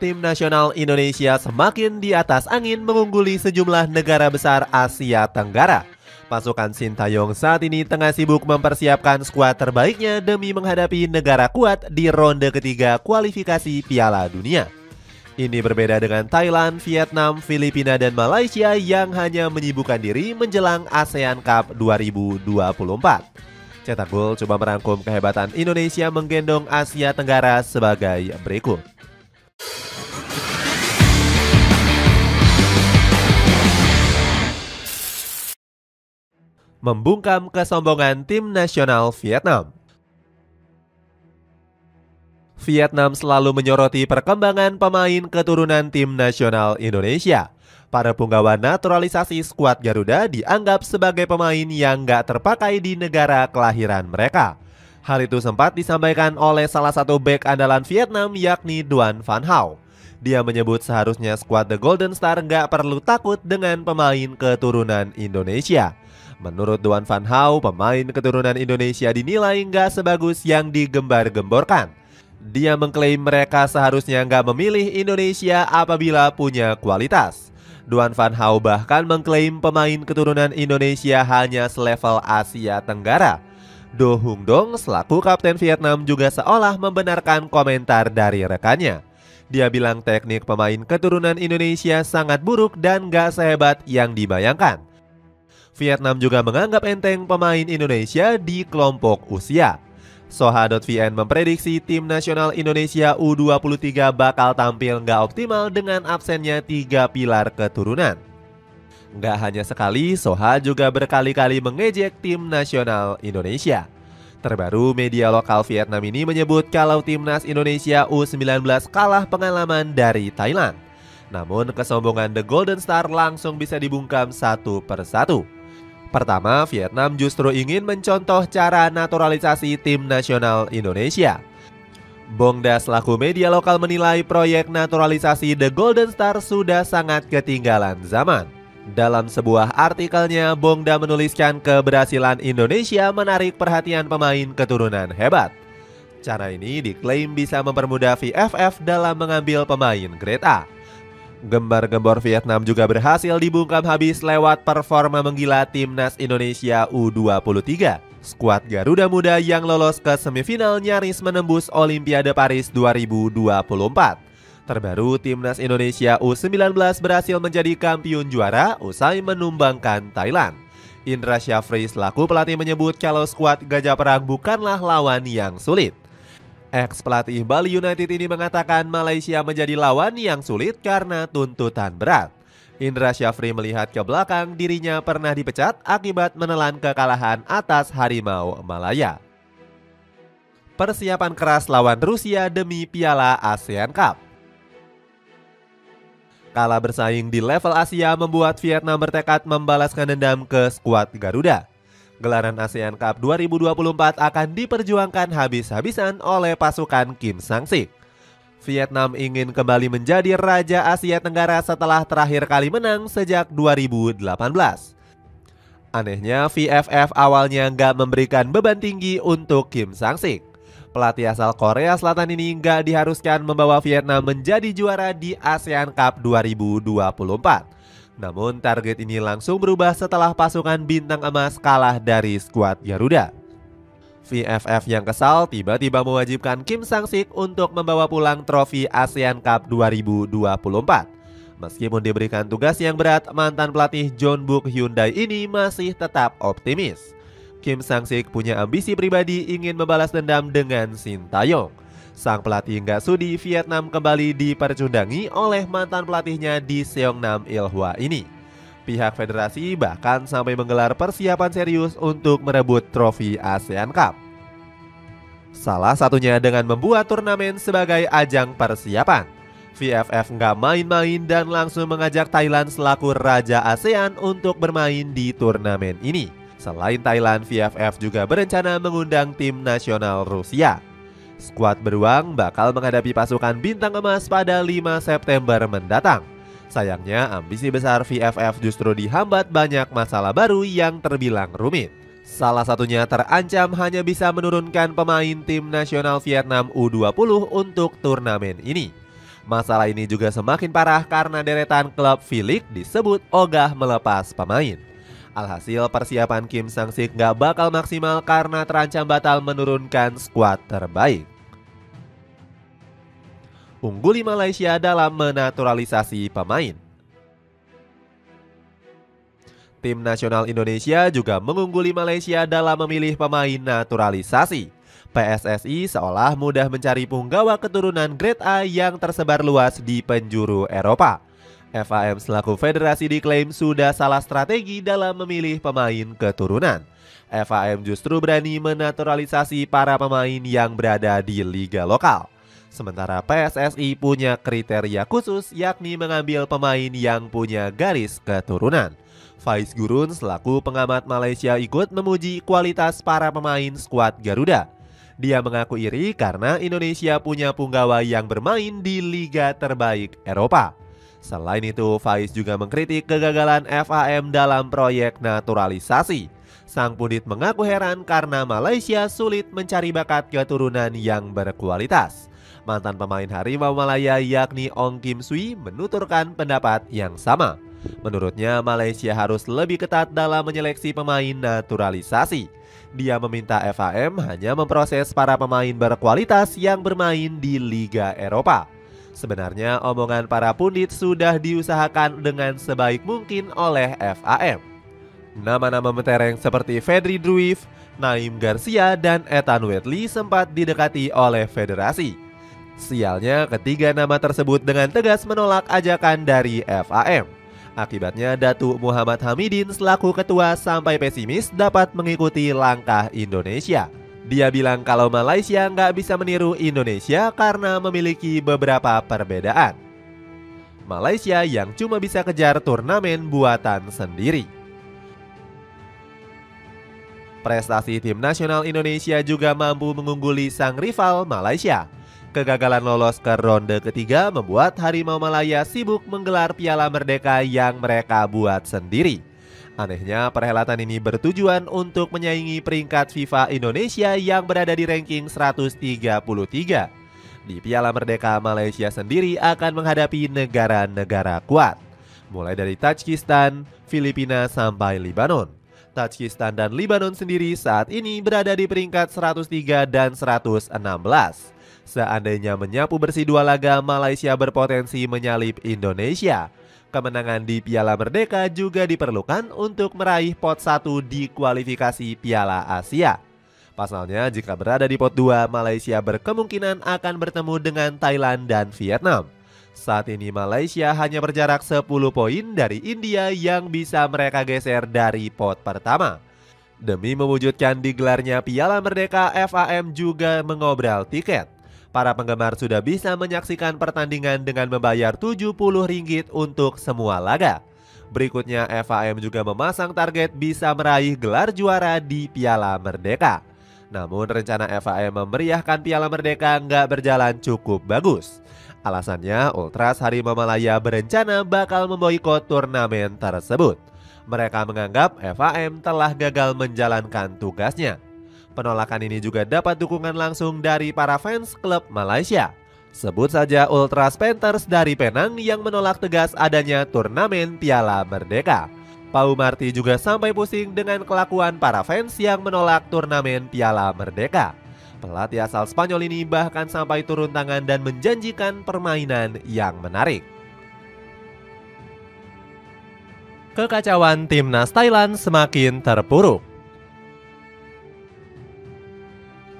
Tim nasional Indonesia semakin di atas angin mengungguli sejumlah negara besar Asia Tenggara. Pasukan Sintayong saat ini tengah sibuk mempersiapkan skuad terbaiknya demi menghadapi negara kuat di ronde ketiga kualifikasi Piala Dunia. Ini berbeda dengan Thailand, Vietnam, Filipina, dan Malaysia yang hanya menyibukkan diri menjelang ASEAN Cup 2024. Cetak Gol coba merangkum kehebatan Indonesia menggendong Asia Tenggara sebagai berikut. Membungkam kesombongan tim nasional Vietnam. Vietnam selalu menyoroti perkembangan pemain keturunan tim nasional Indonesia. Para punggawa naturalisasi skuad Garuda dianggap sebagai pemain yang gak terpakai di negara kelahiran mereka. Hal itu sempat disampaikan oleh salah satu bek andalan Vietnam yakni Doan Van Hau. Dia menyebut seharusnya skuad The Golden Star gak perlu takut dengan pemain keturunan Indonesia. Menurut Doan Van Hau, pemain keturunan Indonesia dinilai nggak sebagus yang digembar-gemborkan. Dia mengklaim mereka seharusnya nggak memilih Indonesia apabila punya kualitas. Doan Van Hau bahkan mengklaim pemain keturunan Indonesia hanya selevel Asia Tenggara. Do Hung Dong selaku kapten Vietnam juga seolah membenarkan komentar dari rekannya. Dia bilang teknik pemain keturunan Indonesia sangat buruk dan nggak sehebat yang dibayangkan. Vietnam juga menganggap enteng pemain Indonesia di kelompok usia. Soha.vn memprediksi tim nasional Indonesia U23 bakal tampil nggak optimal dengan absennya 3 pilar keturunan. Nggak hanya sekali, Soha juga berkali-kali mengejek tim nasional Indonesia. Terbaru, media lokal Vietnam ini menyebut kalau timnas Indonesia U19 kalah pengalaman dari Thailand. Namun kesombongan The Golden Star langsung bisa dibungkam satu persatu. Pertama, Vietnam justru ingin mencontoh cara naturalisasi tim nasional Indonesia. Bongda selaku media lokal menilai proyek naturalisasi The Golden Star sudah sangat ketinggalan zaman. Dalam sebuah artikelnya, Bongda menuliskan keberhasilan Indonesia menarik perhatian pemain keturunan hebat. Cara ini diklaim bisa mempermudah VFF dalam mengambil pemain grade A. Gembar-gembor Vietnam juga berhasil dibungkam habis lewat performa menggila timnas Indonesia U23. Skuad Garuda Muda yang lolos ke semifinal nyaris menembus Olimpiade Paris 2024. Terbaru, timnas Indonesia U19 berhasil menjadi kampiun juara usai menumbangkan Thailand. Indra Syafri selaku pelatih menyebut kalau skuad Gajah Perang bukanlah lawan yang sulit. Ex-pelatih Bali United ini mengatakan Malaysia menjadi lawan yang sulit karena tuntutan berat. Indra Syafri melihat ke belakang dirinya pernah dipecat akibat menelan kekalahan atas Harimau Malaya. Persiapan keras lawan Rusia demi Piala ASEAN Cup. Kalah bersaing di level Asia membuat Vietnam bertekad membalaskan dendam ke skuad Garuda. Gelaran ASEAN Cup 2024 akan diperjuangkan habis-habisan oleh pasukan Kim Sang-sik. Vietnam ingin kembali menjadi Raja Asia Tenggara setelah terakhir kali menang sejak 2018. Anehnya, VFF awalnya nggak memberikan beban tinggi untuk Kim Sang-sik. Pelatih asal Korea Selatan ini nggak diharuskan membawa Vietnam menjadi juara di ASEAN Cup 2024. Namun target ini langsung berubah setelah pasukan bintang emas kalah dari skuad Garuda. VFF yang kesal tiba-tiba mewajibkan Kim Sang-sik untuk membawa pulang trofi ASEAN Cup 2024. Meskipun diberikan tugas yang berat, mantan pelatih Jeonbuk Hyundai ini masih tetap optimis. Kim Sang-sik punya ambisi pribadi ingin membalas dendam dengan Sintayong. Sang pelatih nggak sudi Vietnam kembali dipercundangi oleh mantan pelatihnya di Seongnam Ilhwa ini. Pihak federasi bahkan sampai menggelar persiapan serius untuk merebut trofi ASEAN Cup. Salah satunya dengan membuat turnamen sebagai ajang persiapan. VFF nggak main-main dan langsung mengajak Thailand selaku Raja ASEAN untuk bermain di turnamen ini. Selain Thailand, VFF juga berencana mengundang tim nasional Rusia. Skuad beruang bakal menghadapi pasukan bintang emas pada 5 September mendatang. Sayangnya ambisi besar VFF justru dihambat banyak masalah baru yang terbilang rumit. Salah satunya terancam hanya bisa menurunkan pemain tim nasional Vietnam U20 untuk turnamen ini. Masalah ini juga semakin parah karena deretan klub V-League disebut ogah melepas pemain. Alhasil persiapan Kim Sang-sik nggak bakal maksimal karena terancam batal menurunkan skuad terbaik. Ungguli Malaysia dalam menaturalisasi pemain. Tim nasional Indonesia juga mengungguli Malaysia dalam memilih pemain naturalisasi. PSSI seolah mudah mencari punggawa keturunan Grade A yang tersebar luas di penjuru Eropa. FAM selaku federasi diklaim sudah salah strategi dalam memilih pemain keturunan. FAM justru berani menaturalisasi para pemain yang berada di liga lokal. Sementara PSSI punya kriteria khusus yakni mengambil pemain yang punya garis keturunan. Faiz Gurun selaku pengamat Malaysia ikut memuji kualitas para pemain skuad Garuda. Dia mengaku iri karena Indonesia punya punggawa yang bermain di liga terbaik Eropa. Selain itu, Faiz juga mengkritik kegagalan FAM dalam proyek naturalisasi. Sang pundit mengaku heran karena Malaysia sulit mencari bakat keturunan yang berkualitas. Mantan pemain Harimau Malaya yakni Ong Kim Sui menuturkan pendapat yang sama. Menurutnya Malaysia harus lebih ketat dalam menyeleksi pemain naturalisasi. Dia meminta FAM hanya memproses para pemain berkualitas yang bermain di Liga Eropa. Sebenarnya omongan para pundit sudah diusahakan dengan sebaik mungkin oleh FAM. Nama-nama mentereng seperti Fedri Druif, Naim Garcia, dan Ethan Wedley sempat didekati oleh federasi. Sialnya ketiga nama tersebut dengan tegas menolak ajakan dari FAM. Akibatnya Datuk Muhammad Hamidin selaku ketua sampai pesimis dapat mengikuti langkah Indonesia. Dia bilang kalau Malaysia nggak bisa meniru Indonesia karena memiliki beberapa perbedaan. Malaysia yang cuma bisa kejar turnamen buatan sendiri. Prestasi tim nasional Indonesia juga mampu mengungguli sang rival Malaysia. Kegagalan lolos ke ronde ketiga membuat Harimau Malaya sibuk menggelar Piala Merdeka yang mereka buat sendiri. Anehnya, perhelatan ini bertujuan untuk menyaingi peringkat FIFA Indonesia yang berada di ranking 133. Di Piala Merdeka, Malaysia sendiri akan menghadapi negara-negara kuat, mulai dari Tajikistan, Filipina, sampai Lebanon. Tajikistan dan Lebanon sendiri saat ini berada di peringkat 103 dan 116. Seandainya menyapu bersih dua laga, Malaysia berpotensi menyalip Indonesia. Kemenangan di Piala Merdeka juga diperlukan untuk meraih pot 1 di kualifikasi Piala Asia. Pasalnya, jika berada di pot 2, Malaysia berkemungkinan akan bertemu dengan Thailand dan Vietnam. Saat ini Malaysia hanya berjarak 10 poin dari India yang bisa mereka geser dari pot pertama. Demi mewujudkan digelarnya Piala Merdeka, FAM juga mengobral tiket. Para penggemar sudah bisa menyaksikan pertandingan dengan membayar Rp70 untuk semua laga. Berikutnya FAM juga memasang target bisa meraih gelar juara di Piala Merdeka. Namun rencana FAM memeriahkan Piala Merdeka nggak berjalan cukup bagus. Alasannya Ultras Harimau Malaya berencana bakal memboikot turnamen tersebut. Mereka menganggap FAM telah gagal menjalankan tugasnya. Penolakan ini juga dapat dukungan langsung dari para fans klub Malaysia. Sebut saja Ultras Panthers dari Penang yang menolak tegas adanya turnamen Piala Merdeka. Pau Marti juga sampai pusing dengan kelakuan para fans yang menolak turnamen Piala Merdeka. Pelatih asal Spanyol ini bahkan sampai turun tangan dan menjanjikan permainan yang menarik. Kekacauan timnas Thailand semakin terpuruk.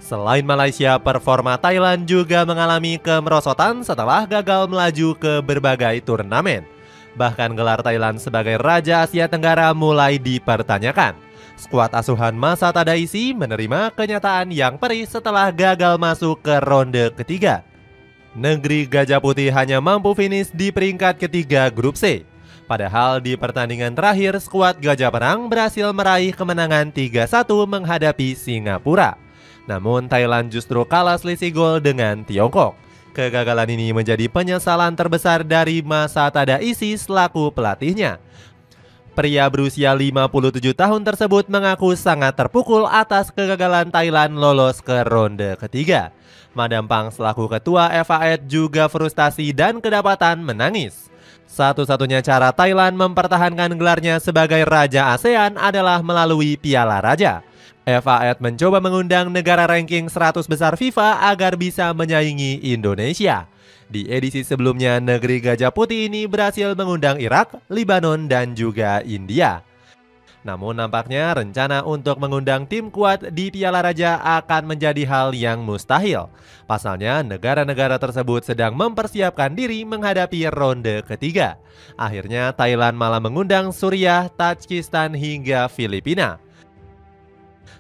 Selain Malaysia, performa Thailand juga mengalami kemerosotan setelah gagal melaju ke berbagai turnamen. Bahkan gelar Thailand sebagai Raja Asia Tenggara mulai dipertanyakan. Skuad asuhan Masa Tadaisi menerima kenyataan yang perih setelah gagal masuk ke ronde ketiga. Negeri Gajah Putih hanya mampu finish di peringkat ketiga grup C. Padahal di pertandingan terakhir, skuad Gajah Perang berhasil meraih kemenangan 3-1 menghadapi Singapura. Namun Thailand justru kalah selisih gol dengan Tiongkok. Kegagalan ini menjadi penyesalan terbesar dari Masa Tadaisi selaku pelatihnya. Pria berusia 57 tahun tersebut mengaku sangat terpukul atas kegagalan Thailand lolos ke ronde ketiga. Madam Pang selaku ketua FA8 juga frustasi dan kedapatan menangis. Satu-satunya cara Thailand mempertahankan gelarnya sebagai Raja ASEAN adalah melalui Piala Raja. FA8 mencoba mengundang negara ranking 100 besar FIFA agar bisa menyaingi Indonesia. Di edisi sebelumnya, negeri Gajah Putih ini berhasil mengundang Irak, Lebanon, dan juga India. Namun nampaknya rencana untuk mengundang tim kuat di Piala Raja akan menjadi hal yang mustahil. Pasalnya, negara-negara tersebut sedang mempersiapkan diri menghadapi ronde ketiga. Akhirnya Thailand malah mengundang Suriah, Tajikistan, hingga Filipina.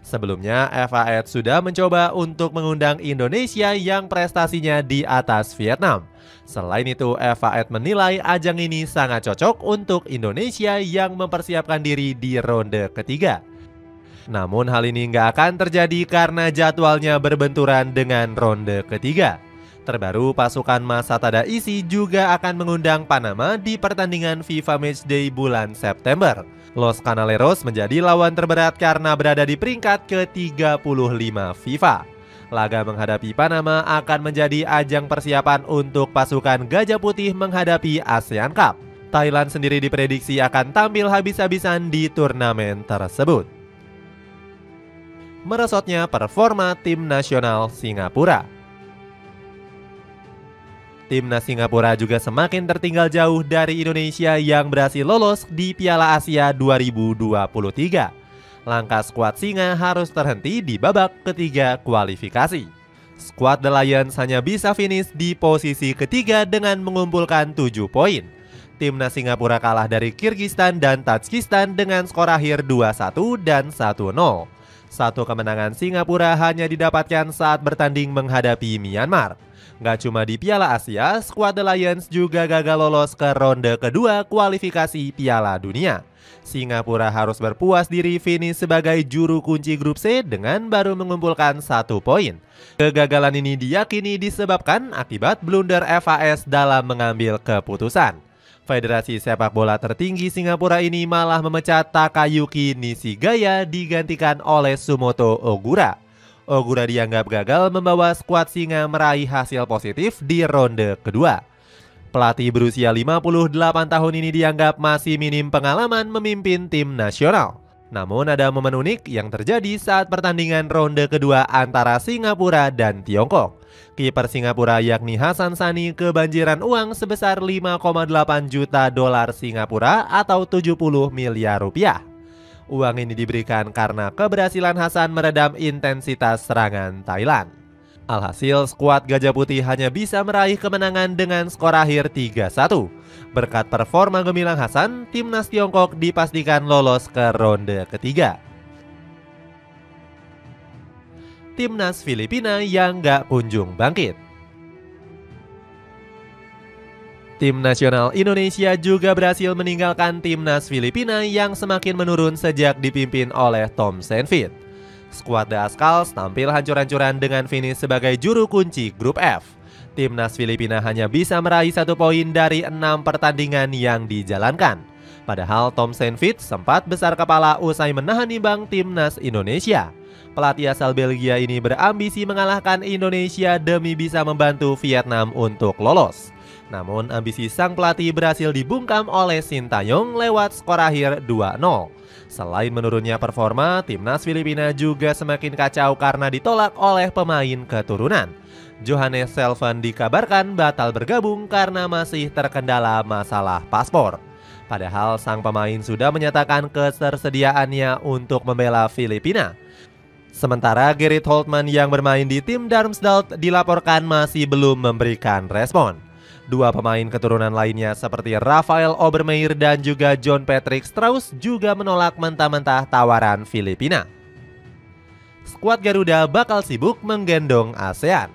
Sebelumnya, FA8 sudah mencoba untuk mengundang Indonesia yang prestasinya di atas Vietnam. Selain itu, FA8 menilai ajang ini sangat cocok untuk Indonesia yang mempersiapkan diri di ronde ketiga. Namun hal ini nggak akan terjadi karena jadwalnya berbenturan dengan ronde ketiga. Terbaru, pasukan Masata Daisy juga akan mengundang Panama di pertandingan FIFA Matchday bulan September. Los Canaleros menjadi lawan terberat karena berada di peringkat ke-35 FIFA. Laga menghadapi Panama akan menjadi ajang persiapan untuk pasukan Gajah Putih menghadapi ASEAN Cup. Thailand sendiri diprediksi akan tampil habis-habisan di turnamen tersebut. Merosotnya performa tim nasional Singapura. Timnas Singapura juga semakin tertinggal jauh dari Indonesia yang berhasil lolos di Piala Asia 2023. Langkah skuad Singa harus terhenti di babak ketiga kualifikasi. Skuad The Lions hanya bisa finish di posisi ketiga dengan mengumpulkan 7 poin. Timnas Singapura kalah dari Kirgistan dan Tajikistan dengan skor akhir 2-1 dan 1-0. Satu kemenangan Singapura hanya didapatkan saat bertanding menghadapi Myanmar. Gak cuma di Piala Asia, skuad The Lions juga gagal lolos ke ronde kedua kualifikasi Piala Dunia. Singapura harus berpuas diri finish sebagai juru kunci grup C dengan baru mengumpulkan 1 poin. Kegagalan ini diyakini disebabkan akibat blunder FAS dalam mengambil keputusan. Federasi sepak bola tertinggi Singapura ini malah memecat Takayuki Nishigaya digantikan oleh Sumoto Ogura. Ogura dianggap gagal membawa skuad Singa meraih hasil positif di ronde kedua. Pelatih berusia 58 tahun ini dianggap masih minim pengalaman memimpin tim nasional. Namun ada momen unik yang terjadi saat pertandingan ronde kedua antara Singapura dan Tiongkok. Kiper Singapura yakni Hasan Sani kebanjiran uang sebesar 5,8 juta dolar Singapura atau 70 miliar rupiah. Uang ini diberikan karena keberhasilan Hasan meredam intensitas serangan Thailand. Alhasil, skuad Gajah Putih hanya bisa meraih kemenangan dengan skor akhir 3-1. Berkat performa gemilang Hasan, timnas Tiongkok dipastikan lolos ke ronde ketiga. Timnas Filipina yang gak kunjung bangkit. Tim nasional Indonesia juga berhasil meninggalkan timnas Filipina yang semakin menurun sejak dipimpin oleh Tom Saintfiet. Skuad The Azkals tampil hancur-hancuran dengan finish sebagai juru kunci grup F. Timnas Filipina hanya bisa meraih 1 poin dari 6 pertandingan yang dijalankan. Padahal Tom Saintfiet sempat besar kepala usai menahan imbang timnas Indonesia. Pelatih asal Belgia ini berambisi mengalahkan Indonesia demi bisa membantu Vietnam untuk lolos. Namun ambisi sang pelatih berhasil dibungkam oleh Sintayong lewat skor akhir 2-0. Selain menurunnya performa, timnas Filipina juga semakin kacau karena ditolak oleh pemain keturunan. Johannes Selvan dikabarkan batal bergabung karena masih terkendala masalah paspor. Padahal sang pemain sudah menyatakan ketersediaannya untuk membela Filipina. Sementara Gerrit Holtman yang bermain di tim Darmstadt dilaporkan masih belum memberikan respon. Dua pemain keturunan lainnya seperti Rafael Obermeier dan juga John Patrick Strauss juga menolak mentah-mentah tawaran Filipina. Skuad Garuda bakal sibuk menggendong ASEAN.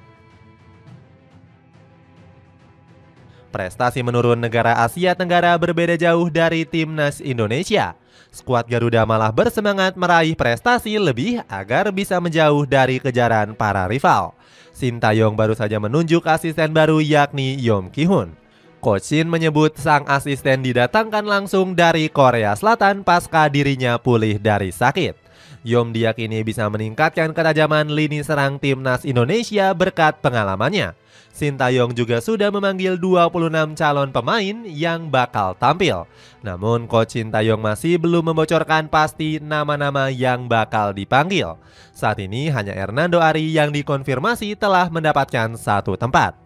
Prestasi menurun negara Asia Tenggara berbeda jauh dari timnas Indonesia. Skuad Garuda malah bersemangat meraih prestasi lebih agar bisa menjauh dari kejaran para rival. Sintayong baru saja menunjuk asisten baru yakni Yom Ki-hun. Coach Shin menyebut sang asisten didatangkan langsung dari Korea Selatan pasca dirinya pulih dari sakit. Yom diyakini bisa meningkatkan ketajaman lini serang timnas Indonesia berkat pengalamannya. Sintayong juga sudah memanggil 26 calon pemain yang bakal tampil. Namun Coach Sintayong masih belum membocorkan pasti nama-nama yang bakal dipanggil. Saat ini hanya Hernando Ari yang dikonfirmasi telah mendapatkan satu tempat.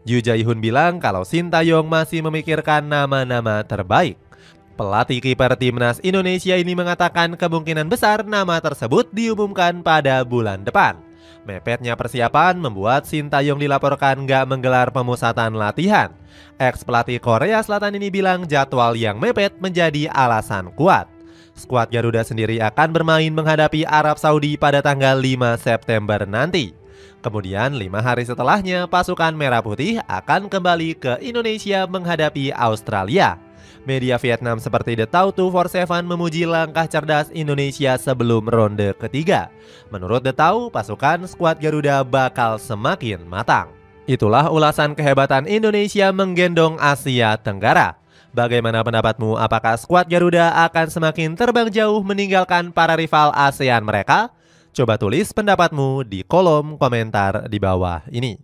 Yu Jae-hyun bilang kalau Sintayong masih memikirkan nama-nama terbaik. Pelatih kiper timnas Indonesia ini mengatakan kemungkinan besar nama tersebut diumumkan pada bulan depan. Mepetnya persiapan membuat Sintayong dilaporkan gak menggelar pemusatan latihan. Ex-pelatih Korea Selatan ini bilang jadwal yang mepet menjadi alasan kuat. Skuad Garuda sendiri akan bermain menghadapi Arab Saudi pada tanggal 5 September nanti. Kemudian 5 hari setelahnya pasukan Merah Putih akan kembali ke Indonesia menghadapi Australia. Media Vietnam seperti The Tau 247 memuji langkah cerdas Indonesia sebelum ronde ketiga. Menurut The Tau, pasukan skuad Garuda bakal semakin matang. Itulah ulasan kehebatan Indonesia menggendong Asia Tenggara. Bagaimana pendapatmu? Apakah skuad Garuda akan semakin terbang jauh meninggalkan para rival ASEAN mereka? Coba tulis pendapatmu di kolom komentar di bawah ini.